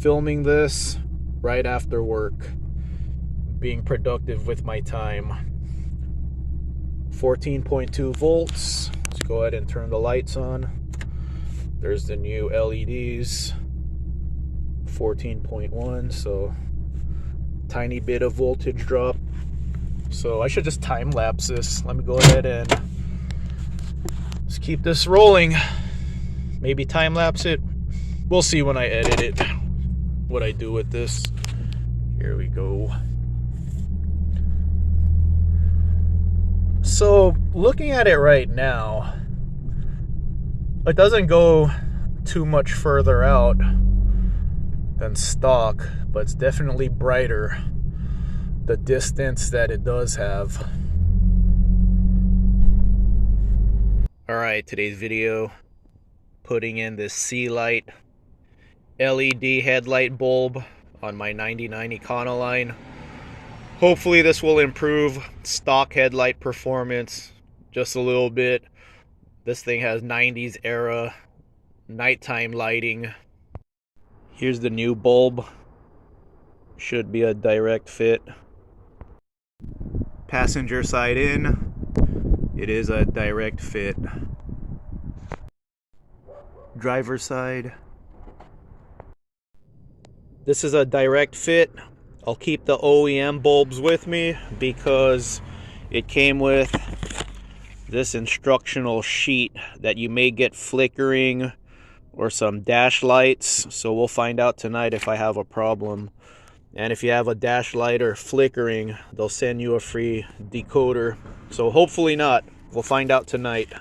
filming this right after work, being productive with my time. 14.2 volts. Let's go ahead and turn the lights on. There's the new LEDs. 14.1, so tiny bit of voltage drop. So I should just time lapse this. Let me go ahead and just keep this rolling. Maybe time lapse it. We'll see when I edit it what I do with this. Here we go. So looking at it right now, it doesn't go too much further out than stock, but it's definitely brighter the distance that it does have. Alright, today's video, putting in this Sealight LED headlight bulb on my 99 Econoline. Hopefully this will improve stock headlight performance just a little bit. This thing has 90s era nighttime lighting. Here's the new bulb. Should be a direct fit. Passenger side in. It is a direct fit. Driver side. This is a direct fit. I'll keep the OEM bulbs with me because it came with this instructional sheet that you may get flickering or some dash lights. So we'll find out tonight if I have a problem. And if you have a dash light or flickering, they'll send you a free decoder. So hopefully not. We'll find out tonight.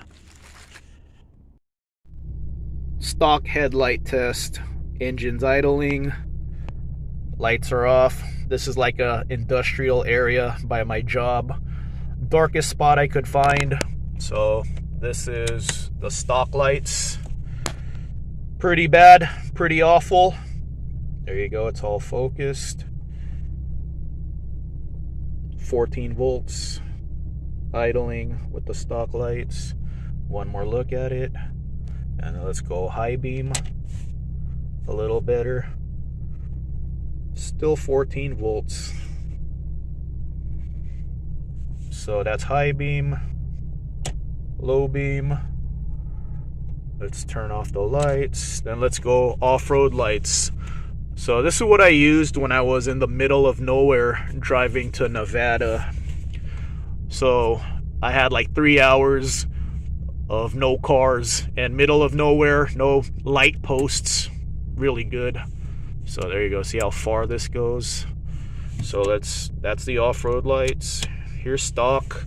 Stock headlight test. Engine's idling. Lights are off. This is like a industrial area by my job. Darkest spot I could find. So this is the stock lights. Pretty bad, pretty awful. There you go, it's all focused. 14 volts. Idling with the stock lights. One more look at it. And let's go high beam. A little better. Still 14 volts. So that's high beam, low beam. Let's turn off the lights. Then let's go off-road lights. So this is what I used when I was in the middle of nowhere driving to Nevada. So I had like 3 hours of no cars and middle of nowhere, no light posts. Really good. So there you go. See how far this goes. So that's the off-road lights. Here's stock.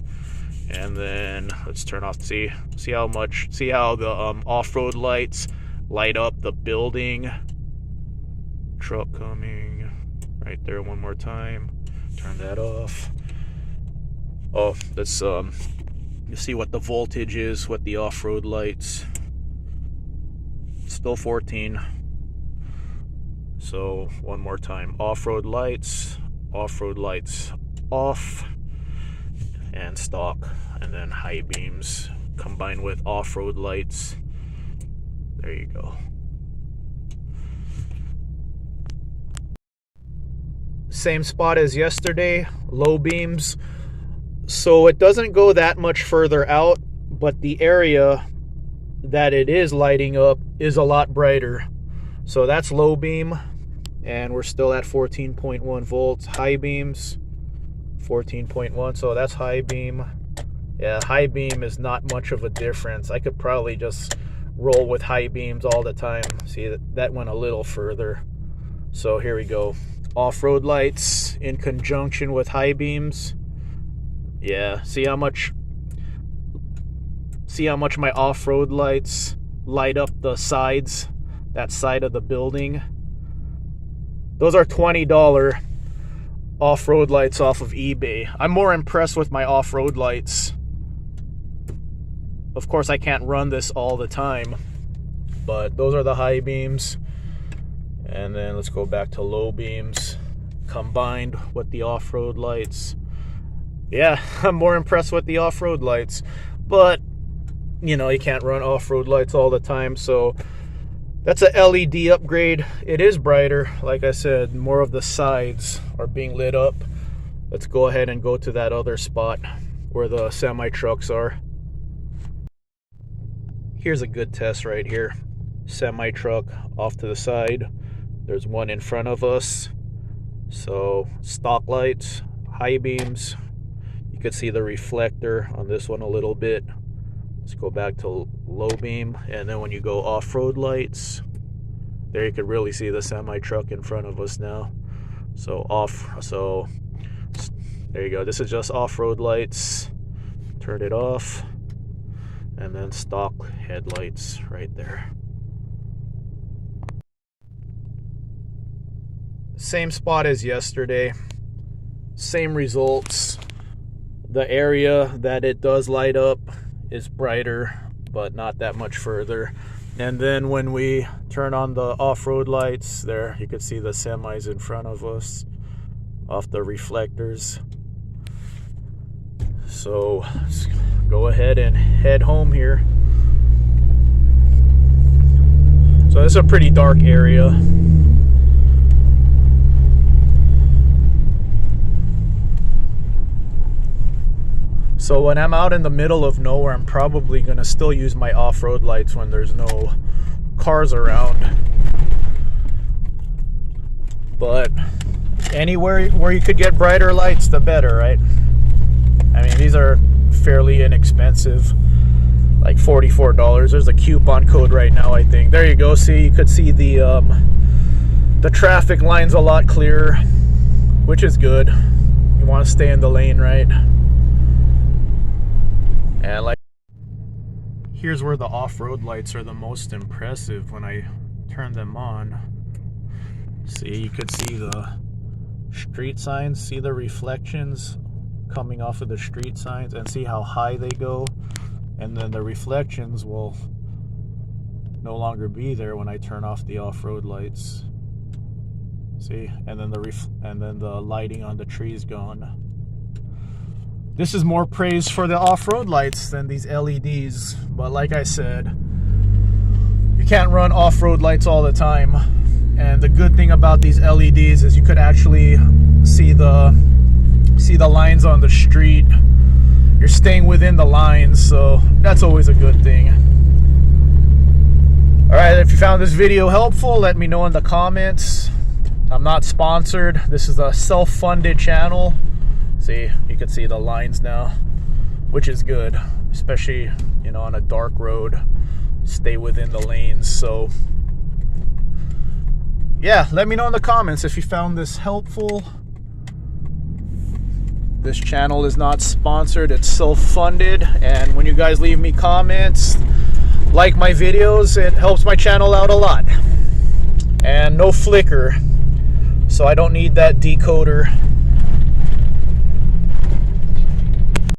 And then let's turn off. See how the off-road lights light up the building. Truck coming right there. One more time. Turn that off. Oh, let's you see what the voltage is with the off-road lights. Still 14. So one more time, off-road lights off, and stock, and then high beams combined with off-road lights. There you go. Same spot as yesterday, low beams. So it doesn't go that much further out, but the area that it is lighting up is a lot brighter. So that's low beam. And we're still at 14.1 volts. High beams, 14.1. So that's high beam. Yeah, high beam is not much of a difference. I could probably just roll with high beams all the time. See, that went a little further. So here we go. Off-road lights in conjunction with high beams. Yeah, see how much my off-road lights light up the sides, that side of the building. Those are $20 off-road lights off of eBay. I'm more impressed with my off-road lights. Of course, I can't run this all the time, but those are the high beams. And then let's go back to low beams combined with the off-road lights. Yeah, I'm more impressed with the off-road lights, but you know, you can't run off-road lights all the time, so That's a LED upgrade. It is brighter. Like I said, more of the sides are being lit up. Let's go ahead and go to that other spot where the semi trucks are. Here's a good test right here. Semi truck off to the side. There's one in front of us. So stock lights, high beams. You could see the reflector on this one a little bit. Let's go back to low beam, and then when you go off-road lights, there you can really see the semi truck in front of us now. So there you go. This is just off-road lights. Turn it off, and then stock headlights right there. Same spot as yesterday, same results. The area that it does light up is brighter, but not that much further. And then when we turn on the off-road lights, there you can see the semis in front of us off the reflectors. So let's go ahead and head home here. So this is a pretty dark area. So when I'm out in the middle of nowhere, I'm probably going to still use my off-road lights when there's no cars around. But anywhere where you could get brighter lights, the better, right? I mean, these are fairly inexpensive, like $44. There's a coupon code right now, I think. There you go. See, you could see the traffic lines a lot clearer, which is good. You want to stay in the lane, right? And like, here's where the off-road lights are the most impressive when I turn them on. See, you could see the street signs, see the reflections coming off of the street signs, and see how high they go. And then the reflections will no longer be there when I turn off the off-road lights. See, and then the lighting on the trees gone. This is more praise for the off-road lights than these LEDs, but like I said, you can't run off-road lights all the time. And the good thing about these LEDs is you could actually see the lines on the street. You're staying within the lines, so that's always a good thing. Alright, if you found this video helpful, let me know in the comments. I'm not sponsored. This is a self-funded channel. See, you can see the lines now, which is good, especially, you know, on a dark road. Stay within the lanes. So yeah, let me know in the comments if you found this helpful. This channel is not sponsored, it's self-funded, and when you guys leave me comments, like my videos, it helps my channel out a lot. And no flicker, so I don't need that decoder